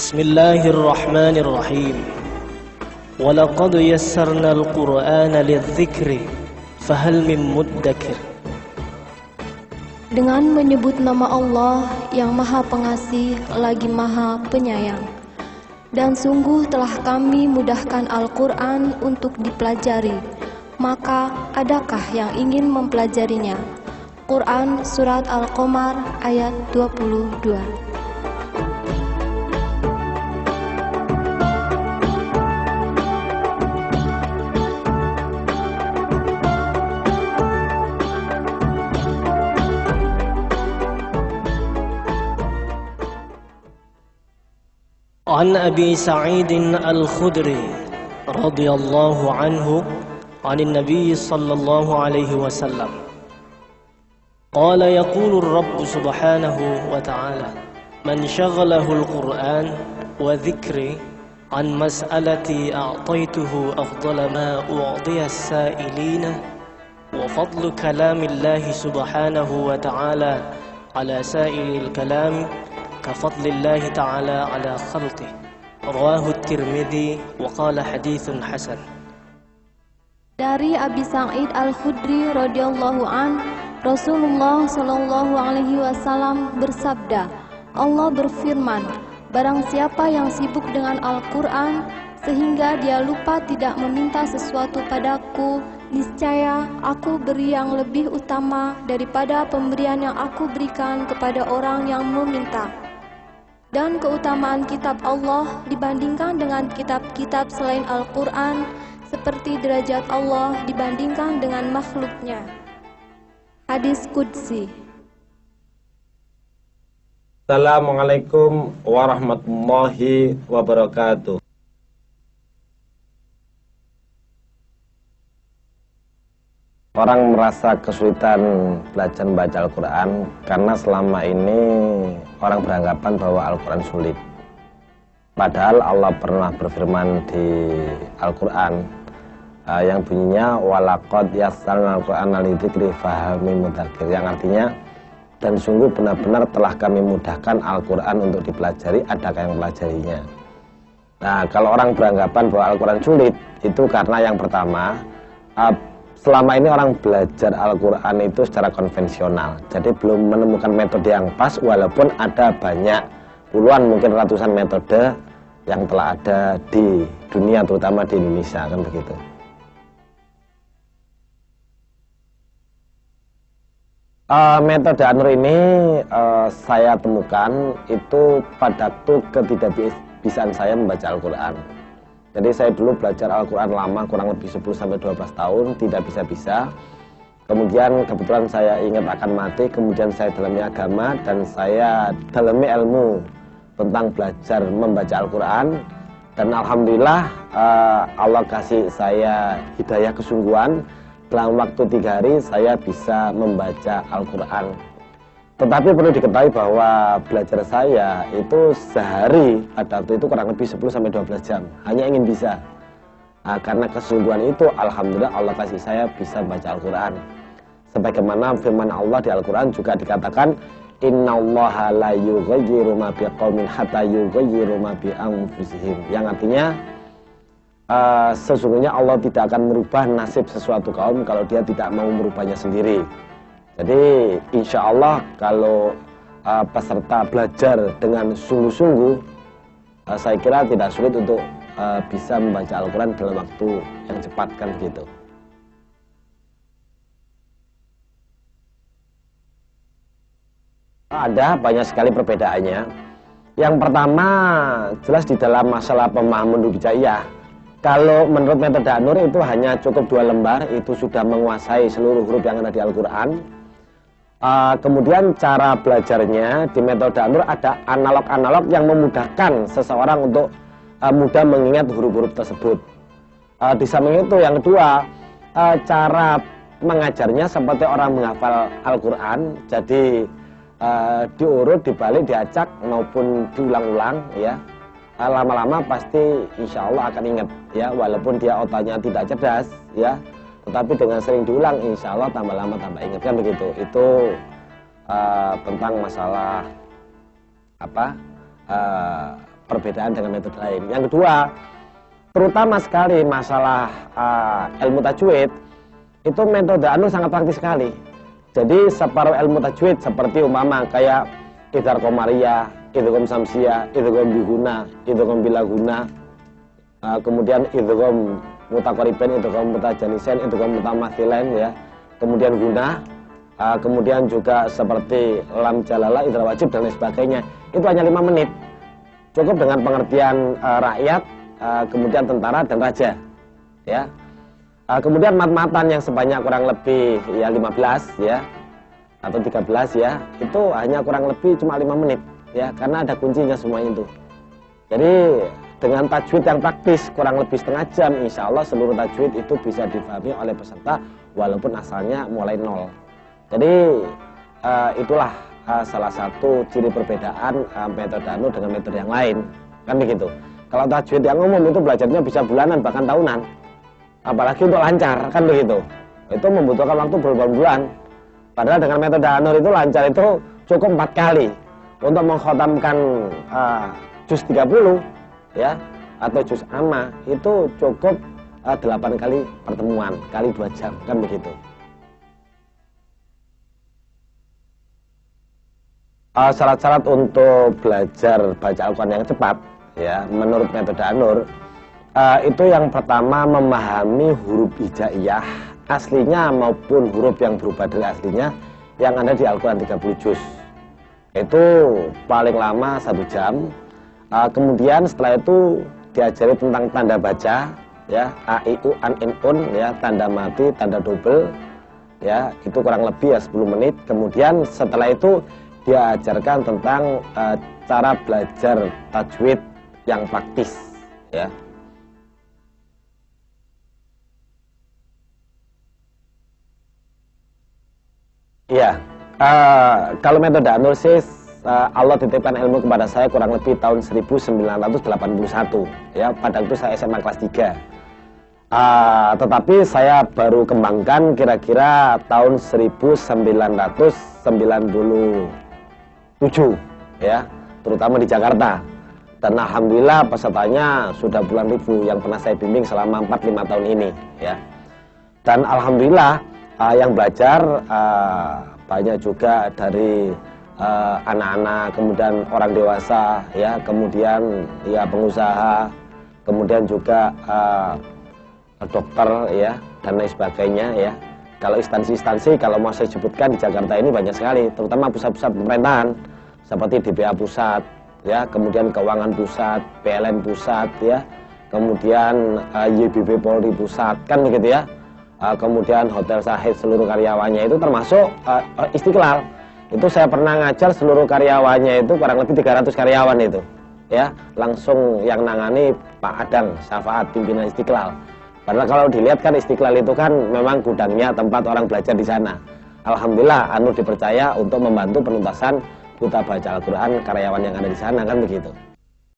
Bismillahirrahmanirrahim. Walaqad yassarnal Qur'ana lidzikri fahal min muddakir. Dengan menyebut nama Allah yang Maha Pengasih lagi Maha Penyayang. Dan sungguh telah kami mudahkan Al-Quran untuk dipelajari, maka adakah yang ingin mempelajarinya? Quran Surat Al-Qamar ayat 22. عن أبي سعيد الخدري رضي الله عنه عن النبي صلى الله عليه وسلم قال يقول الرب سبحانه وتعالى من شغله القرآن وذكري عن مسألتي أعطيته أفضل ما أعطي السائلين وفضل كلام الله سبحانه وتعالى على سائر الكلام كفضل الله تعالى على خلقه رواه الترمذي وقال حديث حسن. Dari Abi Sa'id Al-Khudri radhiyallahu an, Rasulullah sallallahu alaihi wasallam bersabda, Allah berfirman, barang siapa yang sibuk dengan Al-Qur'an sehingga dia lupa tidak meminta sesuatu padaku, niscaya aku beri yang lebih utama daripada pemberian yang aku berikan kepada orang yang meminta. Dan keutamaan kitab Allah dibandingkan dengan kitab-kitab selain Al-Quran seperti derajat Allah dibandingkan dengan makhluknya. Hadis Qudsi. Assalamualaikum warahmatullahi wabarakatuh. Orang merasa kesulitan belajar membaca Al-Quran karena selama ini orang beranggapan bahwa Al-Quran sulit. Padahal Allah pernah berfirman di Al-Quran yang bunyinya walaqad yassarnal Qur'ana lidzikri fahal min mudzakir, yang artinya dan sungguh benar-benar telah kami mudahkan Al-Quran untuk dipelajari, adakah yang mempelajarinya. Nah, kalau orang beranggapan bahwa Al-Quran sulit, itu karena yang pertama, selama ini orang belajar Al-Quran itu secara konvensional, jadi belum menemukan metode yang pas, walaupun ada banyak puluhan mungkin ratusan metode yang telah ada di dunia, terutama di Indonesia, kan begitu. Metode An-Nur ini saya temukan itu pada waktu ketidakbisaan saya membaca Al-Quran. Jadi saya dulu belajar Al-Quran lama, kurang lebih 10-12 tahun, tidak bisa-bisa. Kemudian kebetulan saya ingat akan mati, kemudian saya dalami agama, dan saya dalami ilmu tentang belajar membaca Al-Quran. Dan Alhamdulillah Allah kasih saya hidayah kesungguhan, dalam waktu 3 hari saya bisa membaca Al-Quran. Tetapi perlu diketahui bahwa belajar saya itu sehari pada waktu itu kurang lebih 10-12 jam, hanya ingin bisa. Nah, karena kesungguhan itu alhamdulillah Allah kasih saya bisa baca Al-Quran. Sebagaimana firman Allah di Al-Quran juga dikatakan innallaha la yughayyiru ma biqaumin hatta yughayyiru ma bi anfusihim, yang artinya sesungguhnya Allah tidak akan merubah nasib sesuatu kaum kalau dia tidak mau merubahnya sendiri. Jadi insya Allah kalau peserta belajar dengan sungguh-sungguh, saya kira tidak sulit untuk bisa membaca Al-Quran dalam waktu yang cepat, kan gitu. Ada banyak sekali perbedaannya. Yang pertama jelas di dalam masalah pemahaman huruf hijaiyah. Kalau menurut metode An-Nur itu hanya cukup 2 lembar, itu sudah menguasai seluruh huruf yang ada di Al-Quran. Kemudian cara belajarnya di metode An-Nur ada analog-analog yang memudahkan seseorang untuk mudah mengingat huruf-huruf tersebut. Di samping itu yang kedua, cara mengajarnya seperti orang menghafal Al-Quran, jadi diurut, dibalik, diacak maupun diulang-ulang, ya. Lama-lama pasti insya Allah akan ingat, ya, walaupun dia otaknya tidak cerdas, ya. Tetapi dengan sering diulang, insya Allah tambah lama tambah ingat, kan begitu. Itu tentang masalah perbedaan dengan metode lain. Yang kedua, terutama sekali masalah ilmu tajwid, itu metode An-Nur sangat praktis sekali. Jadi separuh ilmu tajwid seperti umpama kayak idhar qamariyah, idgham samsiyah, idgham bihuna, idgham bilaguna, kemudian idgham mutaqaribain, idgham mutajanisen, idgham mutamathilain ya. Kemudian guna, kemudian juga seperti lam jalalah, idgham wajib dan lain sebagainya. Itu hanya 5 menit. Cukup dengan pengertian rakyat, kemudian tentara dan raja. Ya. Kemudian mat-matan yang sebanyak kurang lebih ya 15 ya atau 13 ya, itu hanya kurang lebih cuma 5 menit ya, karena ada kuncinya semuanya itu. Jadi dengan tajwid yang praktis kurang lebih setengah jam, insya Allah seluruh tajwid itu bisa difahami oleh peserta walaupun asalnya mulai nol. Jadi itulah salah satu ciri perbedaan metode An-Nur dengan metode yang lain, kan begitu. Kalau tajwid yang umum itu belajarnya bisa bulanan bahkan tahunan, apalagi untuk lancar, kan begitu. Itu membutuhkan waktu berbulan-bulan. Padahal dengan metode An-Nur itu lancar itu cukup 4 kali untuk mengkhatamkan juz 30 ya atau juz amma itu cukup 8 kali pertemuan kali 2 jam, kan begitu. Syarat-syarat untuk belajar baca Al-Quran yang cepat ya menurut metode An-Nur, itu yang pertama memahami huruf hijaiyah aslinya maupun huruf yang berubah dari aslinya yang ada di Al-Quran 30 juz. Itu paling lama 1 jam. Kemudian setelah itu diajari tentang tanda baca ya, a, i, u, an, in, un ya, tanda mati, tanda double ya, itu kurang lebih ya 10 menit. Kemudian setelah itu diajarkan tentang cara belajar tajwid yang praktis ya. Iya, kalau metode An-Nur sih Allah titipkan ilmu kepada saya kurang lebih tahun 1981 ya, pada itu saya SMA kelas 3. Tetapi saya baru kembangkan kira-kira tahun 1997 ya, terutama di Jakarta. Dan alhamdulillah pesertanya sudah puluhan ribu yang pernah saya bimbing selama 4-5 tahun ini ya. Dan alhamdulillah yang belajar banyak juga dari anak-anak, kemudian orang dewasa ya, kemudian ya pengusaha, kemudian juga dokter ya dan lain sebagainya ya. Kalau instansi-instansi kalau mau saya sebutkan di Jakarta ini banyak sekali, terutama pusat-pusat pemerintahan seperti DPA pusat ya, kemudian keuangan pusat, PLN pusat ya, kemudian YBB Polri pusat, kan begitu ya. Kemudian Hotel Sahid seluruh karyawannya itu termasuk Istiqlal. Itu saya pernah ngajar seluruh karyawannya itu kurang lebih 300 karyawan itu ya, langsung yang nangani Pak Adang Syafaat pimpinan Istiqlal. Padahal kalau dilihat kan Istiqlal itu kan memang gudangnya tempat orang belajar di sana. Alhamdulillah An-Nur dipercaya untuk membantu penuntasan buta baca Al-Quran karyawan yang ada di sana, kan begitu.